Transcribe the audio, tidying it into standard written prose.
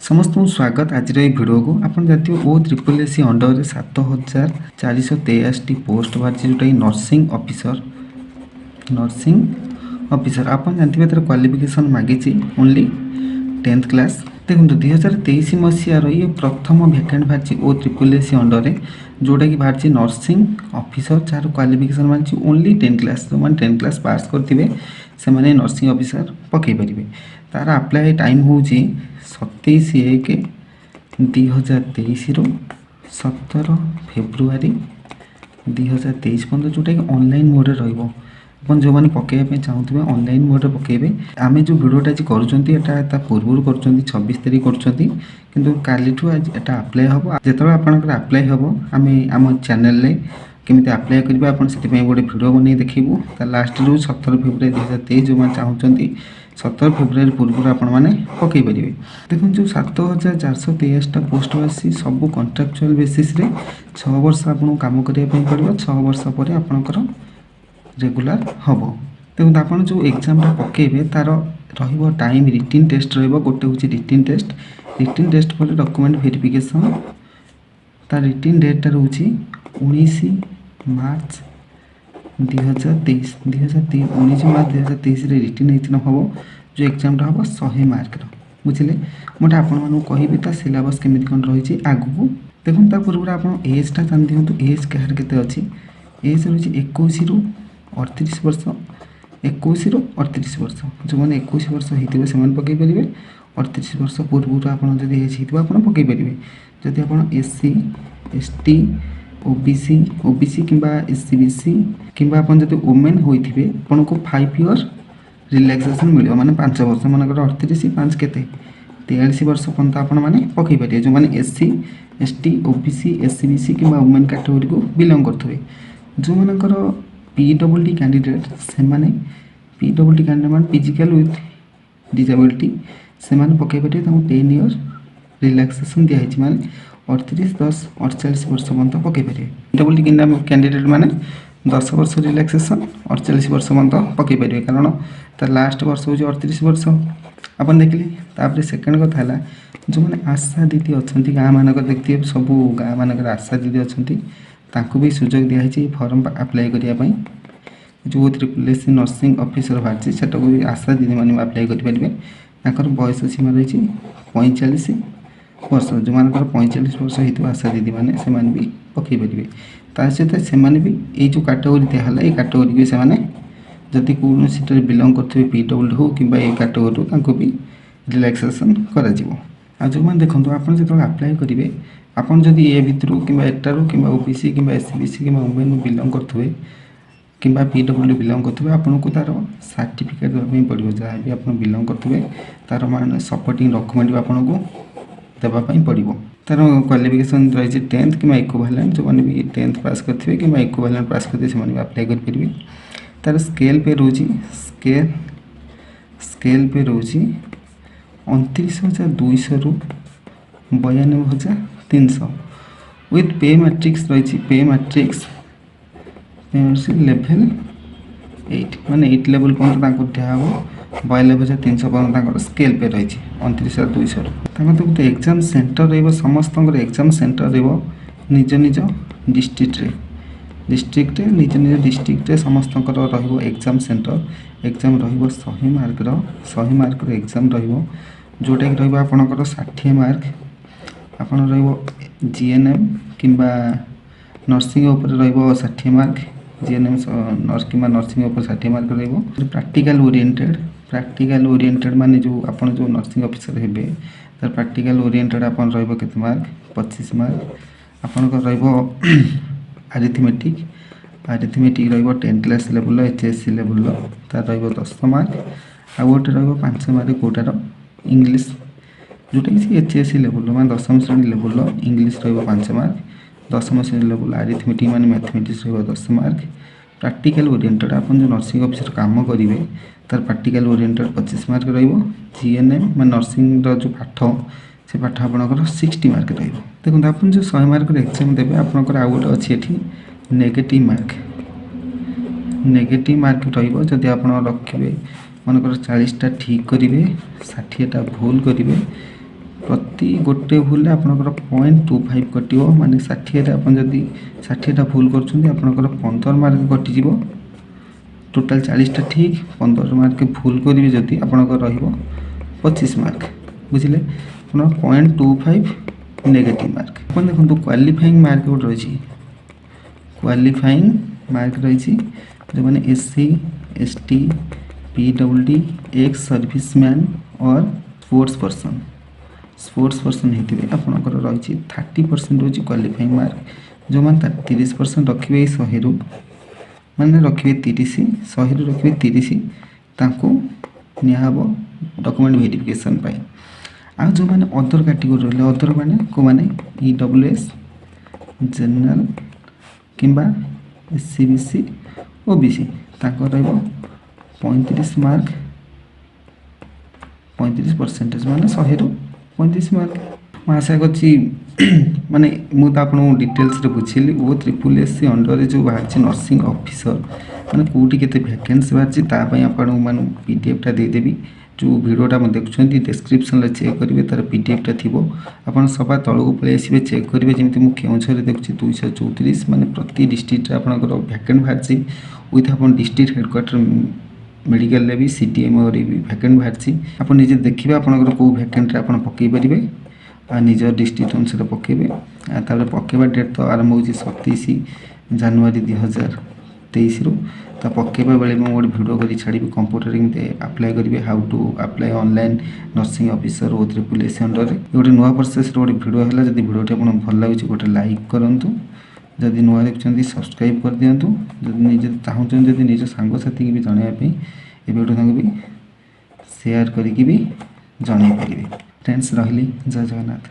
समस्त स्वागत आज भिडियो को आप जानते ओ ट्रिपल एस अंडर 7483 पोस्ट बाहरी जोटा नर्सिंग ऑफिसर आप जानते हैं क्वालिफिकेशन मागिची ओनली 10th क्लास। देखो 2023 मसीहार ये प्रथम भैकेंट बाहरी ओ ट्रिपल एस अंडर जोटा कि बाहरी नर्सिंग ऑफिसर जार क्वालिफिकेशन मागिची ओनली 10 क्लास। जो मैंने 10 क्लास पास करते से नर्सिंग ऑफिसर पकई पारे। तार अप्लाई टाइम हूँ 27/1/2023 रु 17 फेब्रुआरी 2023 पर्यटन जोटा कि ऑनलाइन मोड रहा। जो मैंने पकड़ापी चाहूे ऑनलाइन मोड पकड़े। आम जो भिडियोटा आज करा पूर्व कर 26 तारीख कर कालीठू एटा अप्लाई हम जो आप अप्लाई हम आम आम चैनल केमी अप्लाई करेंगे आप गोटे भिडियो बन देखू। लास्ट रू 17 फेब्रुआरी 2023 जो मैंने चाहते 17 फेब्रुआरी पूर्व आपने पकई पारे। देखो जो 7483 पोस्ट आसी सब कॉन्ट्रैक्चुअल बेसिस रे 6 वर्ष आपको काम करने पड़ो। 6 वर्ष पर आपंकर रेगुलर हम। देखो आप जो एग्जाम पकेबे तार रही टाइम रिटिन टेस्ट रोटे हूँ रिटिन टेस्ट पर डॉक्यूमेंट वेरिफिकेशन तार रिटिन डेटा रोचे 19 मार्च 2023 19 मार्च 2023 रिटिन एग्जाम हम। जो एग्जाम हम 100 मार्क बुझे मुझे आपको कहि सिलेबस केमी कौन रही आगू। देखो पूर्व आप एजटा जान दिखाँ एज कह के एज रही 21 रु 38 वर्ष 21 रु 38 वर्ष। जो मैंने 21 वर्ष होते से पकई पारे। 38 वर्ष पूर्व आप एज हो पकई पारे। जदि आप SC ST OBC कि SCBC कि वुमेन होते आपको 5 इयर रिलैक्सेशन मिले माने 5 वर्ष मन 38 5 के 43 वर्ष पर्यंत आपने पकई पारे। जो मैंने SC ST OBC SCBC कि वुमेन कैटेगोरी को बिलोंग करते जो मनकर PWD कैंडिडेट से PWD कैंडिडेट मान फिजिकल विथ डिजेबिलिटी से पकई पारे 10 इयर रिलैक्सेशन दिखाई माने 38-10-48 वर्ष पर्यंत पकई पारे। PWD कैंडिडेट माने 10 वर्ष रिलैक्सेशन 48 वर्ष पर्यंत पकई पारे कारण तार लास्ट वर्ष हूँ 38 वर्ष आप देखिले। तापर सेकेंड कथा है जो मैंने आशा दीदी अच्छा गाँ मानक देखिए सब गाँ मानक आशा दीदी अच्छा भी सुजोग दिखाई फॉर्म अप्लाई करने जो ट्रिपल एस नर्सिंग ऑफिसर बाहरी से भी आशा दीदी मैंने अप्लाई करेंगे। बयस सीमा रही 45 वर्ष जो मान 45 वर्ष होता आशा दीदी मैंने से भी पकई पारे। ता सहित से भी ये जो कैटेगोरी दिखाला ये कैटेगोरी भी से जदि कौन सी बिलोंग करते PWD हो कि कैटेगोरी भी रिलैक्सेशन करा जो मैंने देखो आप जो अप्लाई करेंगे आपन जदि ए भितर कि एटारू कि OBC कि SCBC कि वुमेन बिलोंग करते कि PWD बिलोंग करते आपको तार सर्टिफिकेट देवाई पड़ो जहाँ भी आप बिलोंग करते तार मान सपोर्टिंग डॉक्यूमेंट भी आपको देवाई पड़ो। तार क्वालिफिकेशन रही 10th कि इक्विवेलेंट जो मैंने भी 10th पास करते कि इक्विवेलेंट पास करते से अप्लाई करेंगे। तार स्केल पे रोची स्केल पे रोची 29,200 रु 92,300 विथ पे मैट्रिक्स रही पे मैट्रिक्स लेवल 8 माने 8 लेवल पर्यटन दिहब 92,300 पर्यटन स्केल पे रही 29,200 गोटे एग्जाम सेंटर समस्त एग्जाम सेंटर निज निज डिस्ट्रिक्ट निज निज डिस्ट्रिक्ट समस्त एग्जाम सेंटर एग्जाम रही 100 मार्क एग्जाम जोटा कि आपंकर 60 मार्क आपन GNM कि नर्सिंग उपर 60 मार्क GNM कि नर्सिंग उपर 60 मार्क प्रैक्टिकल ओरिएंटेड माने जो आप जो नर्सिंग ऑफिसर हे तार प्रैक्टिकल ओरिएंटेड आपन केते मार्क 25 मार्क आपन अरिथमेटिक रही 10 क्लास लेवल HSC लेवल तार रही 10 मार्क आ गोटे रही 5 मार्क कोटार इंग्लीश जोटा कि HSC लेवल मैं 10वीं श्रेणी लेवल इंग्लीश रही 5 मार्क 10वीं श्रेणी लेवल अरिथमेटिक माने मैथमेटिक्स रही 10 मार्क प्रैक्टिकल ओरिएंटेड आप जो नर्सिंग ऑफिसर काम करेंगे तार प्रैक्टिकल ओरिएंटेड 25 मार्क रही GNM मैं नर्सिंग जो पाठ से पाठ आपंकर 60 मार्क रही। देखो आप जो 100 मार्क एग्जाम देते आपंकर आउ गोटे अच्छी नेगेटिव मार्क रही आप रखिए मनकर 40टा ठीक करेंगे 60टा भूल करेंगे प्रति गोटे भूल आपंकर 0.25 कटिव माने 60 आप जदि 60टा भूल करपंकर 15 मार्क कटिज टोटाल 40टा ठीक 15 मार्क भूल करेंगे जदि आपंकर 25 मार्क बुझे आप 0.25 नेगेटिव मार्क अपन देखो क्वालिफाइंग मार्क गोटे रही क्वालिफाइंग मार्क रही जो मैंने SC ST PWD ex serviceman और स्पोर्ट्स पर्सन होते आपंकर रही 30% रोज क्वालिफाइंग मार्क जो मैंने 30% रखिए 100 रु मैंने रखिए 30 100 रु रखिए 30 तांको निहब डॉक्यूमेंट वेरिफिकेशन पाए आ जो मैंने अदर कैटेगरी रही अदर मैंने को मैंने EWS जनरल किंबा SC OBC तांको रहिबो 35 मार्क 35% माने 100 रु 35 मार्क मैं आशा करी माने मुझे आपको डिटेल्स बुझेली OSSC अंडर जो बाहर नर्सिंग ऑफिसर माने कौटी केते वैकेंसी बाहर आपण माने PDF टा देदेवी जो वीडियोटा मैं देखुं डिस्क्रिप्शन चेक करेंगे तार PDF टा थी आप सभा तलू पलि आसवे चेक करेंगे जमी मुझे केउझर देखुची 234 माने प्रति डिस्ट्रिक्ट आपंकर वैकेंट बाहर विथ आप डिस्ट्रिक्ट हेडक्वार्टर मेडिकल भी CDM भी वैकेंट बाहर आप निजे देखिए आपंकर कौ वैकेंट आप पकई पारे आ निज डिस्ट्रिक्ट अनुसार पकेबे पकेबा डेट तो आरंभ हो 27 जनवरी 2023 रु तो पकेबा बेले मैं गोटे भिडियो कर छाड़ी कंप्यूटर अप्लाई करेंगे how to apply online nursing officer OSSC under गोटे नुआ प्रोसेस गोटे भिडियो है जब भिडियोटी आपको भल लगे गोटे लाइक करूँ जदि नुआ देखुं सब्सक्राइब कर दिंतु निजे चाहूँ जदि निज सांगसाथी की भी जनवाई ये भिडियो भी शेयर करी भी जन पारे फ्रेंड्स रही जय जगन्नाथ।